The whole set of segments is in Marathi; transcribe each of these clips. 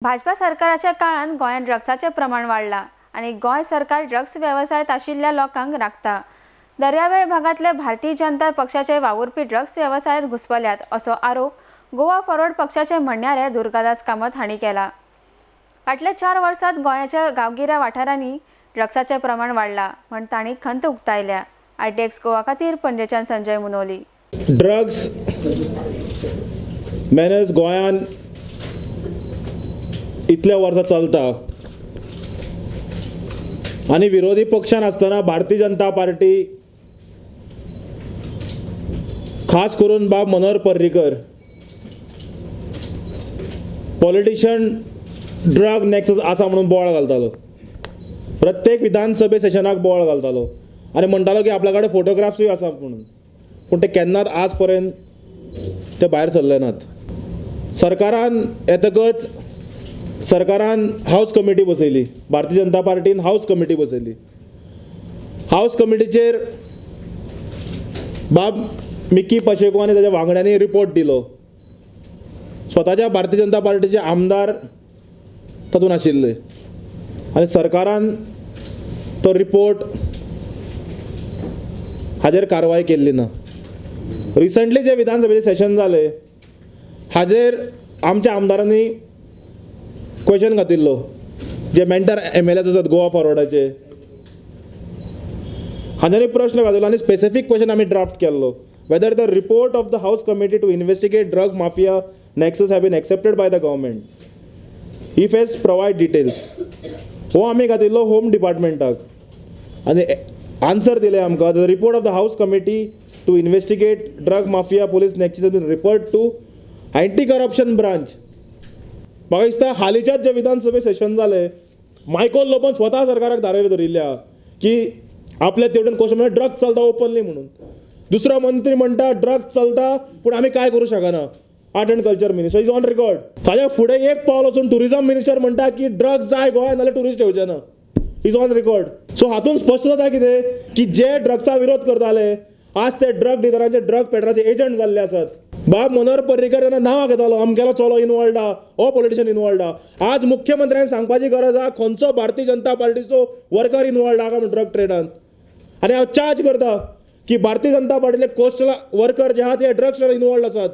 भाजपा सरकाराच्या काळात गोंयांत ड्रग्साचे प्रमाण वाढला आणि गोंय सरकार ड्रग्स व्यवसायात आशिल्ल्या लोकांक राखता। दर्यावेळ भागातले भारतीय जनता पक्षाचे वावुरपी ड्रग्स व्यवसायात घुसपल्यात असो आरोप गोवा फॉरवर्ड पक्षाचे म्हणणारे दुर्गादास कामत हांणी केला। फाटल्या 4 वर्षांत गोंयाच्या गांवगिऱ्या वाठारांनी ड्रग्साचे प्रमाण वाढला म्हण तांणी खंत उक्तायल्या। आयटीएक्स गोवा खातीर पणजेच्यान संजय मुनोली। ड्रग्स मेनेज गोंयान इतल्या वर्सां चलता आणि विरोधी पक्षान आसतना भारतीय जनता पार्टी खास करून बाब Manohar Parrikar politician drug nexus आसा म्हणून बोवाळ घालतालो। प्रत्येक विधानसभे सेशनाक बोवाळ घालतालो आणि म्हणटालो की आपल्या कडेन फोटोग्राफ्सूय आसा म्हणून, पूण ते केन्नाच आज पर्यंत ते भायर सरले नात। सरकारान येतकच सरकारान house committee बसयली, Bharatiya Janata पार्टीन house committee बसयली। House कमिटीचेर बाब मिकी पाशेको आनी ताच्या वांगड्यांनी रिपोर्ट दिलो। स्वताच्या भारतीय जनता पार्टीचे आमदार तातूंत आशिल्ले आनी सरकारान तो रिपोर्ट हाजेर कारवाय केल्ली ना। रिसंटली जे विधानसभेचे सेशन जाले हाजेर आमच्या आमदारांनी क्वेश्चन घातिल्लो, जे मेंटर MLAs आसात गोवा फॉरवर्डाचे हांच्यांनी प्रश्न घातिल्लो आनी स्पेसिफीक क्वेश्चन आमी ड्राफ्ट केल्लो, whether the report of the house committee to investigate drug mafia nexus have been accepted by the government if as provide details. हो आमी घातिल्लो होम डिपार्टमेंटाक आनी आन्सर दिले आमकां the report of the house committee to investigate drug mafia police nexus have been referred to anti corruption branch. म्हाका दिसता हालींच्याच जे विधानसभे सेशन जाले मायकोल लोबन स्वता सरकाराक धारेर धरिल्ल्या की आपल्या तेवटेन क्वेश्चन म्हणजे ड्रग्स चलता ओपनली म्हणून। दुसरो मंत्री म्हणटा ड्रग्स चलता पूण आमी काय करूं शकना, art and culture minister is on record. ताच्या फुडें एक पावल वचून टुरिझम मिनिस्टर म्हणटा की ड्रग्स जाय गोंयांत नाल्यार टुरिस्ट येवचे ना, इज ऑन रेकॉर्ड। सो हातून स्पश्ट जाता कितें की जे ड्रग्सा विरोध करताले आज ते ड्रग डिलरांचे ड्रग पेडराचे एजंट जाल्ले आसात। बाब मनोहर पर्रीकर जेन्ना नांवां घेतालो अमकेलो चलो इनवॉल्ड आहा, हो पॉलिटिशियन इनवॉल्ड आहा, आज मुख्यमंत्र्यान सांगपाची गरज आहा खंयचो भारतीय जनता पार्टीचो वर्कर इनवॉल्ड आहा काय ड्रग ट्रेडान। आनी हांव चार्ज करता की भारतीय जनता पार्टीचे कोस्टल वर्कर जे आहात ते ड्रग्स ट्रेडान इनवॉल्ड आसात,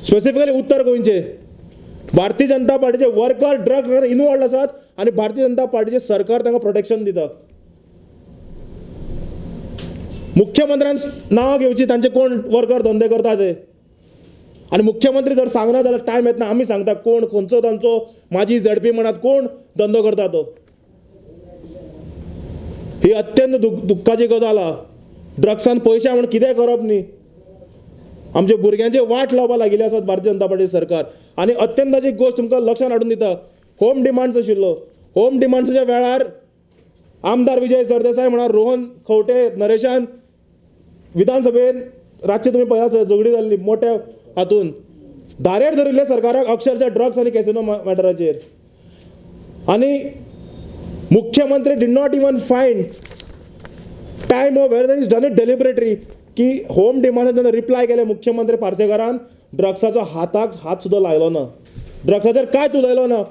स्पेसिफिकली उत्तर गोंयचे भारतीय जनता पार्टीचे वर्कर ड्रग ट्रेडान इनवॉल्ड आसात आनी भारतीय जनता पार्टीचे सरकार तांकां प्रोटेक्शन दिता। मुख्यमंत्र्यान नांवां घेवची तांचे कोण वर्कर धंदे करता ते, आनी मुख्यमंत्री जर सांगना जाल्यार टायम येतना आमी सांगता कोण खंयचो तांचो माजी झडपी म्हणत कोण धंदो करता तो। ही अत्यंत दुख्खाची गजाल आहा। ड्रग्सान पयशे म्हणून कितें करप न्ही, आमच्या भुरग्यांचे वाट लावपाक लागिल्ले आसात भारतीय जनता पार्टी सरकार। आनी अत्यंताची गोश्ट तुमकां लक्षांत हाडून दिता, होम डिमांड्स आशिल्लो, होम डिमांड्सच्या वेळार आमदार विजय सरदेसाय म्हणाल रोहन खंवटे नरेशान विधानसभेन रातचे तुमी पळयला झगडी जाल्ली मोठ्या हातून धारेर धरिल्ले सरकाराक अक्षरशः ड्रग्स आनी कॅसिनो मॅटराचेर। आनी मुख्यमंत्री did not even find time where is done it deliberately की होम डिमांड जेन्ना रिप्लाय केले मुख्यमंत्री पार्सेकारान ड्रग्साचो हाताक हात सुद्दां लायलो ना, ड्रग्साचेर कांयच उलयलो ना।